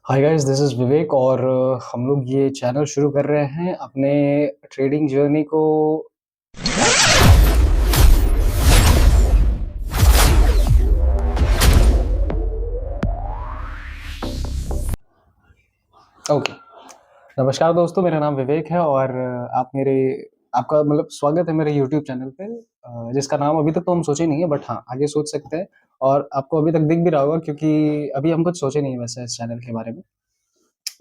Hi guys, this is विवेक और हम लोग ये चैनल शुरू कर रहे हैं अपने ट्रेडिंग जर्नी को ओके। नमस्कार दोस्तों, मेरा नाम विवेक है और आपका स्वागत है मेरे यूट्यूब चैनल पे, जिसका नाम अभी तक तो हम सोचे नहीं है, बट हाँ आगे सोच सकते हैं। और आपको अभी तक दिख भी रहा होगा क्योंकि अभी हम कुछ सोचे नहीं है वैसे इस चैनल के बारे में,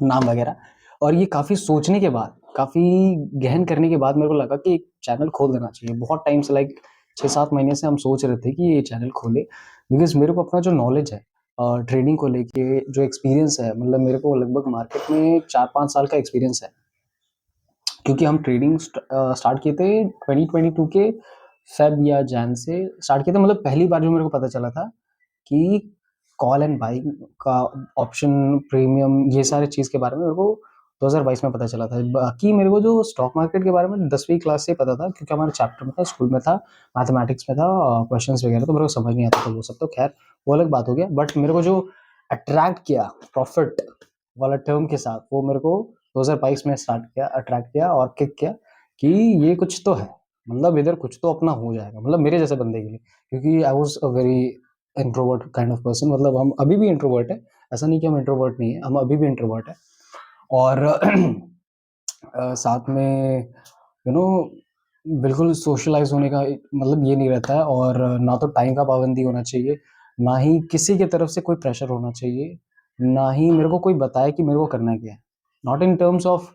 नाम वगैरह। और ये काफ़ी सोचने के बाद, काफ़ी गहन करने के बाद मेरे को लगा कि एक चैनल खोल देना चाहिए। बहुत टाइम से, लाइक 6-7 महीने से हम सोच रहे थे कि ये चैनल खोलें, बिकॉज़ मेरे को अपना जो नॉलेज है ट्रेडिंग को लेके, जो एक्सपीरियंस है, मेरे को लगभग मार्केट में 4-5 साल का एक्सपीरियंस है। क्योंकि हम ट्रेडिंग स्टार्ट किए थे 2022 के फ़ेब या जैन से स्टार्ट किए थे। पहली बार जो मेरे को पता चला था कि कॉल एंड बाइंग का ऑप्शन, प्रीमियम, ये सारी चीज़ के बारे में मेरे को 2022 में पता चला था। बाकी मेरे को जो स्टॉक मार्केट के बारे में 10वीं क्लास से ही पता था, क्योंकि हमारे चैप्टर में था, स्कूल में था, मैथमेटिक्स में था, क्वेश्चंस वगैरह तो मेरे को समझ नहीं आता था वो सब, तो खैर वो अलग बात हो गया। बट मेरे को जो अट्रैक्ट किया प्रॉफिट वाला टर्म के साथ, वो मेरे को 2022 में स्टार्ट किया, अट्रैक्ट किया और किक किया कि ये कुछ तो है, इधर कुछ तो अपना हो जाएगा, मेरे जैसे बंदे के लिए। क्योंकि I was a very introvert kind of person, हम अभी भी इंट्रोवर्ट है, ऐसा नहीं कि हम इंट्रोवर्ट नहीं है, हम अभी भी इंट्रोवर्ट है। और साथ में यू नो बिल्कुल सोशलाइज होने का ये नहीं रहता है, और ना तो टाइम का पाबंदी होना चाहिए, ना ही किसी की तरफ से कोई प्रेशर होना चाहिए, ना ही मेरे को कोई बताए कि मेरे को करना क्या है। Not in terms of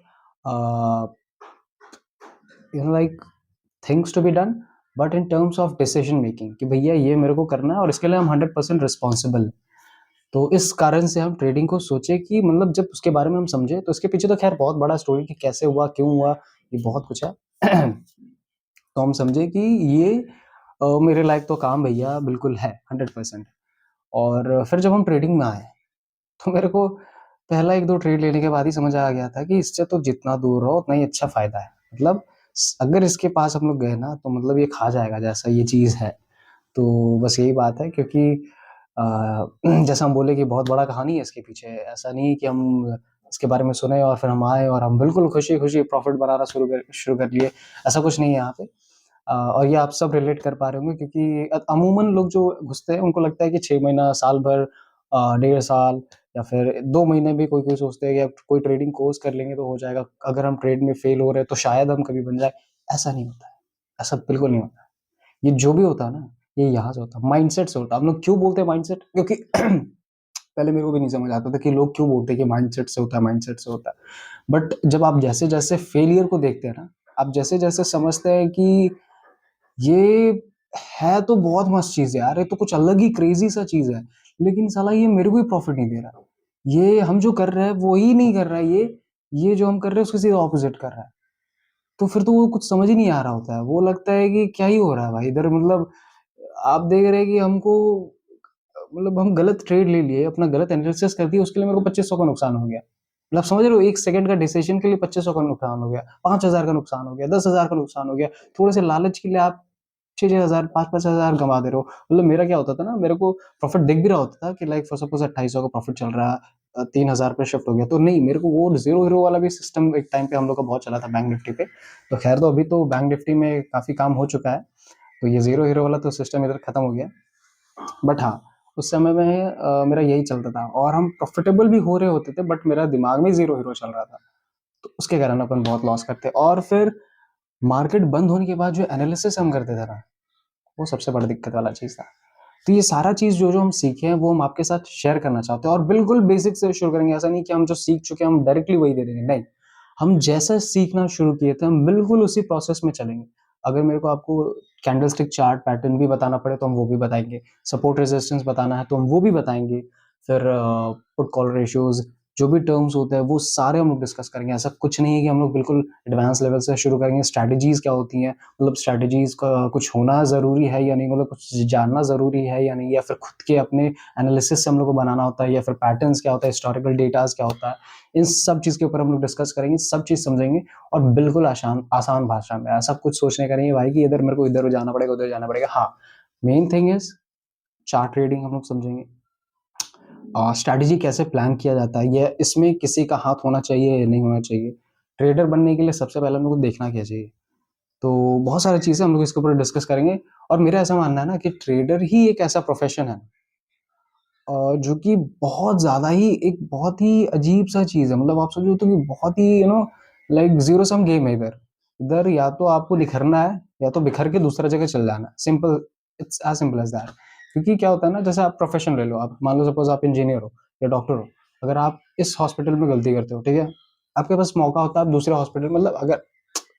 like things to be done, but in terms of decision making कि भैया ये मेरे को करना है और इसके लिए हम 100% रिस्पॉन्सिबल हैं। तो इस कारण से हम ट्रेडिंग को सोचे कि जब उसके बारे में हम समझे, तो इसके पीछे तो खैर बहुत बड़ा स्टोरी कि कैसे हुआ, क्यों हुआ, ये बहुत कुछ है। तो हम समझे कि ये मेरे लायक तो काम भैया बिल्कुल है 100%। और फिर जब हम ट्रेडिंग में आए, तो मेरे को पहला 1-2 ट्रेड लेने के बाद ही समझ आ गया था कि इससे तो जितना दूर रहो उतना ही अच्छा फ़ायदा है। अगर इसके पास हम लोग गए ना, तो ये खा जाएगा जैसा ये चीज़ है। तो बस यही बात है, क्योंकि अ, जैसा हम बोले कि बहुत बड़ा कहानी है इसके पीछे। ऐसा नहीं है कि हम इसके बारे में सुने और फिर हम आए और हम बिल्कुल खुशी-खुशी प्रॉफ़िट बनाना शुरू कर लिए। ऐसा कुछ नहीं है यहाँ पे। और ये आप सब रिलेट कर पा रहे होंगे, क्योंकि अमूमन लोग जो घुसते हैं उनको लगता है कि 6 महीना, साल भर, 1.5 साल या फिर 2 महीने भी कोई-कोई सोचते हैं कि कोई ट्रेडिंग कोर्स कर लेंगे तो हो जाएगा। अगर हम ट्रेड में फेल हो रहे हैं तो शायद हम कभी बन जाएँ। ऐसा नहीं होता है। ऐसा बिल्कुल नहीं होता है। ये जो भी होता है ना, ये यहाँ से होता है, माइंडसेट से होता है। हम लोग क्यों बोलते हैं माइंडसेट? क्योंकि पहले मेरे को भी नहीं समझ आता था कि लोग क्यों बोलते हैं कि माइंडसेट से होता है, माइंडसेट से होता है। बट जब आप जैसे-जैसे फेलियर को देखते हैं ना, आप जैसे-जैसे समझते हैं कि ये है तो बहुत मस्त चीज़ है यार, ये तो कुछ अलग ही क्रेज़ी सा चीज़ है, लेकिन साला ये मेरे को ही प्रॉफ़िट नहीं दे रहा। ये हम जो कर रहे हैं वो ही नहीं कर रहा है ये जो हम कर रहे हैं उसके सीधा ऑपोज़िट कर रहा है। तो फिर तो वो कुछ समझ ही नहीं आ रहा होता है। वो लगता है कि क्या ही हो रहा है भाई इधर, आप देख रहे हैं कि हमको हम गलत ट्रेड ले लिए, अपना गलत एनालिसिस कर दिया, उसके लिए मेरे को 2500 का नुकसान हो गया। समझ रहे हो? 1 सेकंड का डिसीज़न के लिए 2500 का नुकसान हो गया, 5000 का नुकसान हो गया, 10,000 का नुकसान हो गया। थोड़े से लालच के लिए आप 6-6 हज़ार, 5-5 हज़ार गँवा दे रहे हो। मेरा क्या होता था ना, मेरे को प्रॉफ़िट दिख भी रहा होता था कि लाइक फॉर सपोज़ 2800 का प्रॉफ़िट चल रहा है, 3000 पे शिफ्ट हो गया। तो नहीं, मेरे को वो ज़ीरो हीरो वाला भी सिस्टम एक टाइम पे हम लोग का बहुत चला था बैंक निफ्टी पे। तो ख़ैर, तो अभी तो बैंक निफ्टी में काफ़ी काम हो चुका है। तो ये ज़ीरो हीरो वाला तो सिस्टम इधर खत्म हो गया। बट हाँ, उस समय में मेरा यही चलता था और हम प्रॉफ़िटेबल भी हो रहे होते थे, बट मेरा दिमाग में ज़ीरो हीरो चल रहा था। तो उसके कारण अपन बहुत लॉस करते, और फिर मार्केट बंद होने के बाद जो एनालिसिस हम करते थे ना, वो सबसे बड़ी दिक्कत वाला चीज़ था। तो ये सारा चीज़ जो-जो हम सीखे हैं वो हम आपके साथ शेयर करना चाहते हैं, और बिल्कुल बेसिक से शुरू करेंगे। ऐसा नहीं कि हम जो सीख चुके हैं हम डायरेक्टली वही दे देंगे, नहीं। हम जैसा सीखना शुरू किए थे हम बिल्कुल उसी प्रोसेस में चलेंगे। अगर मेरे को आपको कैंडलस्टिक चार्ट पैटर्न भी बताना पड़े तो हम वो भी बताएँगे। सपोर्ट रेजिस्टेंस बताना है तो हम वो भी बताएँगे। फिर पुट कॉल रेशियोज़, जो भी टर्म्स होते हैं वो सारे हम लोग डिस्कस करेंगे। ऐसा कुछ नहीं है कि हम लोग बिल्कुल एडवांस लेवल से शुरू करेंगे। स्ट्रैटेजीज़ क्या होती हैं, स्ट्रैटेजीज़ का कुछ होना ज़रूरी है या नहीं, कुछ जानना ज़रूरी है या नहीं, या फिर खुद के अपने एनालिसिस से हम लोग को बनाना होता है, या फिर पैटर्न्स क्या होता है, हिस्टोरिकल डेटाज़ क्या होता है। इन सब चीज़ के ऊपर हम लोग डिस्कस करेंगे, सब चीज़ समझेंगे, और बिल्कुल आसान आसान भाषा में। ऐसा कुछ सोचने का नहीं है भाई कि इधर मेरे को इधर जाना पड़ेगा, उधर जाना पड़ेगा। हाँ, main thing is chart trading हम लोग समझेंगे। स्ट्रैटेजी कैसे प्लान किया जाता है, ये इसमें किसी का हाथ होना चाहिए या नहीं होना चाहिए। ट्रेडर बनने के लिए सबसे पहले हम लोग को देखना क्या चाहिए। तो बहुत सारी चीज़ें हम लोग इसके ऊपर डिस्कस करेंगे और मेरा ऐसा मानना है ना कि ट्रेडर ही एक ऐसा प्रोफ़ेशन है जो कि बहुत ज़्यादा ही एक बहुत ही अजीब-सा चीज़ है। मतलब आप सोचो तो कि बहुत ही लाइक ज़ीरो सम गेम है इधर। इधर या तो आपको निखरना है या तो बिखर के दूसरा जगह चले जाना है। Simple, it's as simple as that. क्योंकि क्या होता है ना, जैसे आप प्रोफ़ेशन ले लो, आप मान लो सपोज़ आप इंजीनियर हो या डॉक्टर हो। अगर आप इस हॉस्पिटल में गलती करते हो, ठीक है? आपके पास मौका होता है आप दूसरे हॉस्पिटल, मतलब अगर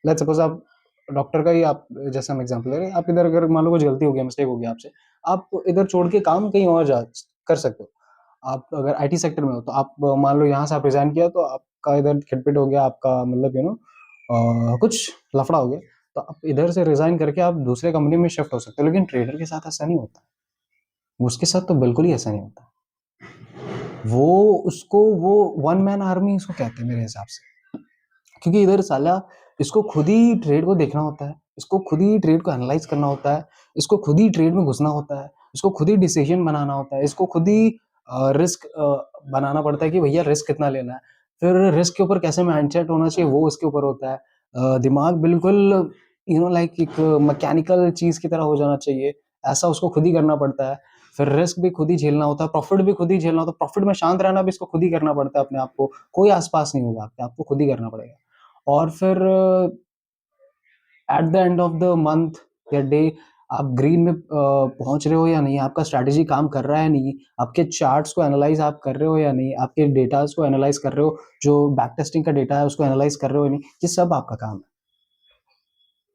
लेट्स सपोज़ आप डॉक्टर का ही आप जैसे हम एग्ज़ाम्पल ले रहे हैं, आप इधर अगर मान लो कुछ गलती हो गया, मिस्टेक हो गया आपसे, आप इधर छोड़ के काम कहीं और जा कर सकते हो। आप अगर आईटी सेक्टर में हो तो आप मान लो यहाँ से आप रिज़ाइन किया तो आपका इधर खिटपिट हो गया, आपका मतलब कुछ लफड़ा हो गया, तो आप इधर से रिज़ाइन करके आप दूसरे कंपनी में शिफ्ट हो सकते हो। लेकिन ट्रेडर के साथ ऐसा नहीं होता। उसके साथ तो बिल्कुल ही ऐसा नहीं होता। वो वन मैन आर्मी इसको कहते हैं मेरे हिसाब से। क्योंकि इधर साला इसको खुद ही ट्रेड को देखना होता है, इसको खुद ही ट्रेड को एनालाइज़ करना होता है, इसको खुद ही ट्रेड में घुसना होता है, इसको खुद ही डिसीज़न बनाना होता है, इसको खुद ही रिस्क बनाना पड़ता है कि भैया रिस्क कितना लेना है। फिर रिस्क के ऊपर कैसे माइंडसेट होना चाहिए वो उसके ऊपर होता है। दिमाग बिल्कुल लाइक एक मैकेनिकल चीज़ की तरह हो जाना चाहिए, ऐसा उसको खुद ही करना पड़ता है। फिर रिस्क भी खुद ही झेलना होता है, प्रॉफ़िट भी खुद ही झेलना होता है, प्रॉफ़िट में शांत रहना भी इसको खुद ही करना पड़ता है अपने आप को, कोई आस-पास नहीं होगा आपके, आपको खुद ही करना पड़ेगा। और फिर at the end of the month या डे आप ग्रीन में पहुंच रहे हो या नहीं, आपका स्ट्रैटेजी काम कर रहा है नहीं, आपके चार्ट्स को एनालाइज आप कर रहे हो या नहीं, आपके डेटास को एनालाइज कर रहे हो, जो बैक टेस्टिंग का डेटा है उसको एनालाइज कर रहे हो या नहीं, ये सब आपका काम है।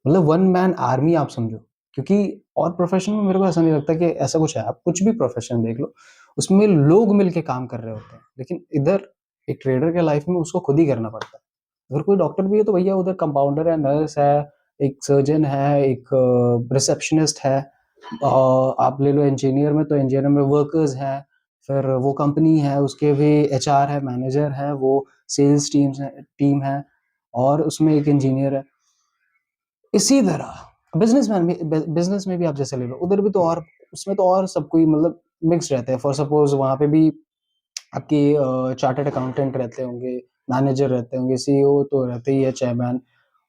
मतलब वन मैन आर्मी आप समझो। क्योंकि और प्रोफेशन में मेरे को ऐसा नहीं लगता कि ऐसा कुछ है। आप कुछ भी प्रोफेशन देख लो, उसमें लोग मिलके काम कर रहे होते हैं, लेकिन इधर एक ट्रेडर के लाइफ में उसको खुद ही करना पड़ता है। अगर कोई डॉक्टर भी है तो भैया उधर कंपाउंडर है, नर्स है, एक सर्जन है, एक रिसेप्शनिस्ट है। आप ले लो इंजीनियर में तो इंजीनियर में वर्कर्स हैं, फिर वो कंपनी है उसके भी एचआर है, मैनेजर है, वो सेल्स टीम है और उसमें एक इंजीनियर है। इसी तरह बिजनेस में भी आप जैसे ले लो, उधर भी तो और उसमें तो और सब कोई मतलब मिक्स रहते हैं। फॉर सपोज वहाँ पे भी आपके चार्टर्ड अकाउंटेंट रहते होंगे, मैनेजर रहते होंगे, सीईओ तो रहते ही है, चेयरमैन,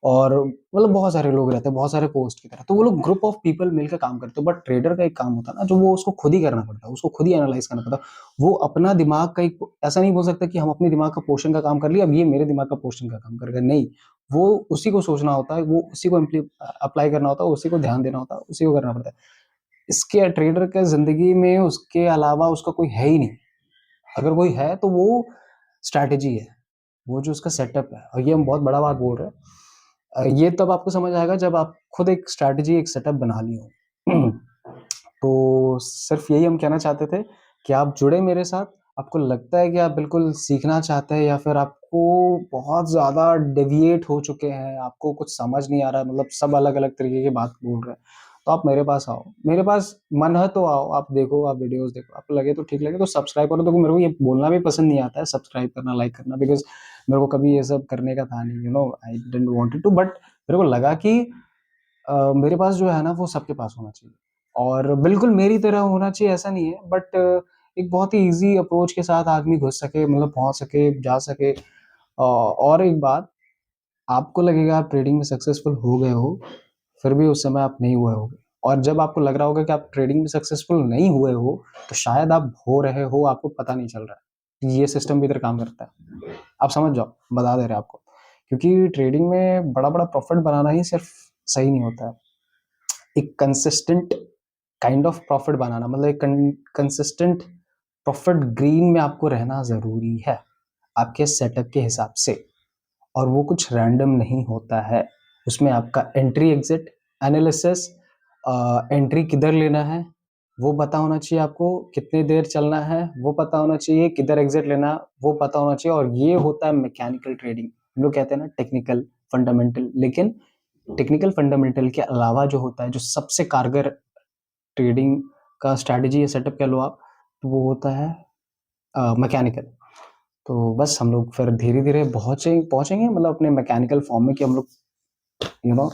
और मतलब बहुत सारे लोग रहते हैं, बहुत सारे पोस्ट की तरह। तो वो लोग ग्रुप ऑफ पीपल मिलकर काम करते हैं। बट ट्रेडर का एक काम होता है ना, जो वो उसको खुद ही करना पड़ता है, उसको खुद ही एनालाइज करना पड़ता है। वो अपना दिमाग का एक ऐसा नहीं बोल सकता कि हम अपने दिमाग का पोर्शन का काम कर लिया, अब ये मेरे दिमाग का पोर्शन का काम करेगा, नहीं। वो उसी को सोचना होता है, वो उसी को अप्लाई करना होता है, उसी को ध्यान देना होता है, उसी को करना पड़ता है। इसके ट्रेडर के ज़िंदगी में उसके अलावा उसका कोई है ही नहीं। अगर कोई है तो वो स्ट्रैटेजी है, वो जो उसका सेटअप है। और ये हम बहुत बड़ा बात बोल रहे हैं। ये तब आपको समझ आएगा जब आप खुद एक स्ट्रैटेजी, एक सेटअप बना ली हो। तो सिर्फ यही हम कहना चाहते थे कि आप जुड़े मेरे साथ। आपको लगता है कि आप बिल्कुल सीखना चाहते हैं या फिर आपको बहुत ज़्यादा डेविएट हो चुके हैं, आपको कुछ समझ नहीं आ रहा है, मतलब सब अलग-अलग तरीके की बात बोल रहे हैं, तो आप मेरे पास आओ। मेरे पास मन है तो आओ, आप देखो, आप वीडियोज़ देखो, आपको लगे तो ठीक लगे तो सब्सक्राइब करो। देखो मेरे को ये बोलना भी पसंद नहीं आता है सब्सक्राइब करना, लाइक करना, बिकॉज़ मेरे को कभी ये सब करने का था नहीं, I didn't wanted to, but मेरे को लगा कि मेरे पास जो है ना वो सबके पास होना चाहिए। और बिल्कुल मेरी तरह होना चाहिए ऐसा नहीं है, बट एक बहुत ही ईज़ी अप्रोच के साथ आदमी घुस सके, मतलब पहुँच सके, जा सके। और एक बात, आपको लगेगा आप ट्रेडिंग में सक्सेसफुल हो गए हो, फिर भी उस समय आप नहीं हुए होगे। और जब आपको लग रहा होगा कि आप ट्रेडिंग में सक्सेसफुल नहीं हुए हो, तो शायद आप हो रहे हो, आपको पता नहीं चल रहा है। ये सिस्टम भी इधर काम करता है। आप समझ जाओ, बता दे रहे हैं आपको। क्योंकि ट्रेडिंग में बड़ा-बड़ा प्रॉफ़िट बनाना ही सिर्फ़ सही नहीं होता है। एक कंसिस्टेंट काइंड ऑफ प्रॉफ़िट बनाना, मतलब एक कंसिस्टेंट प्रॉफ़िट ग्रीन में आपको रहना ज़रूरी है, आपके सेटअप के हिसाब से। और वो कुछ रैंडम नहीं होता है। उसमें आपका एंट्री एग्ज़िट एनालिसिस, एंट्री किधर लेना है, वो पता होना चाहिए आपको, कितनी देर चलना है, वो पता होना चाहिए, किधर एग्ज़िट लेना है, वो पता होना चाहिए। और ये होता है मैकेनिकल ट्रेडिंग। हम लोग कहते हैं ना टेक्निकल, फंडामेंटल, लेकिन टेक्निकल फंडामेंटल के अलावा जो होता है, जो सबसे कारगर ट्रेडिंग का स्ट्रैटेजी या सेटअप कह लो आप, तो वो होता है मैकेनिकल। तो बस हम लोग फिर धीरे-धीरे पहुँचेंगे मतलब अपने मैकेनिकल फॉर्म में कि हम लोग यू नो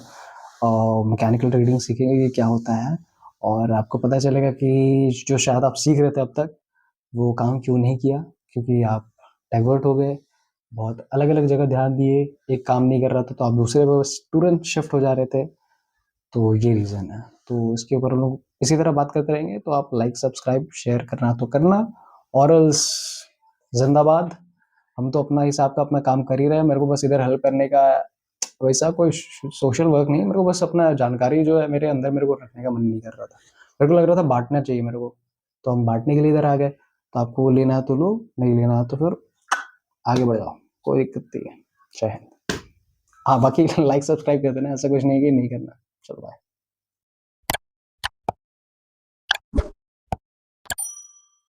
मैकेनिकल ट्रेडिंग सीखेंगे कि क्या होता है। और आपको पता चलेगा कि जो शायद आप सीख रहे थे अब तक, वो काम क्यों नहीं किया? क्योंकि आप डाइवर्ट हो गए, बहुत अलग-अलग जगह ध्यान दिए, एक काम नहीं कर रहा था तो आप दूसरे पे बस तुरंत शिफ्ट हो जा रहे थे, तो ये रीज़न है। तो इसके ऊपर हम लोग इसी तरह बात करते रहेंगे, तो आप लाइक, सब्सक्राइब, शेयर करना तो करना, और एल्स ज़िंदाबाद। हम तो अपना हिसाब का अपना काम कर ही रहे हैं, मेरे को बस इधर हेल्प करने का वैसा कोई सोशल वर्क नहीं है, मेरे को बस अपना जानकारी जो है मेरे अंदर मेरे को रखने का मन नहीं कर रहा था। मेरे को लग रहा था बाँटना चाहिए मेरे को, तो हम बाँटने के लिए इधर आ गए। तो आपको लेना है तो लो, नहीं लेना है तो फिर आगे बढ़ जाओ, कोई दिक्कत नहीं है। जय हिंद। हाँ, बाकी लाइक सब्सक्राइब कर देना, ऐसा कुछ नहीं है कि नहीं करना। चलो बाय।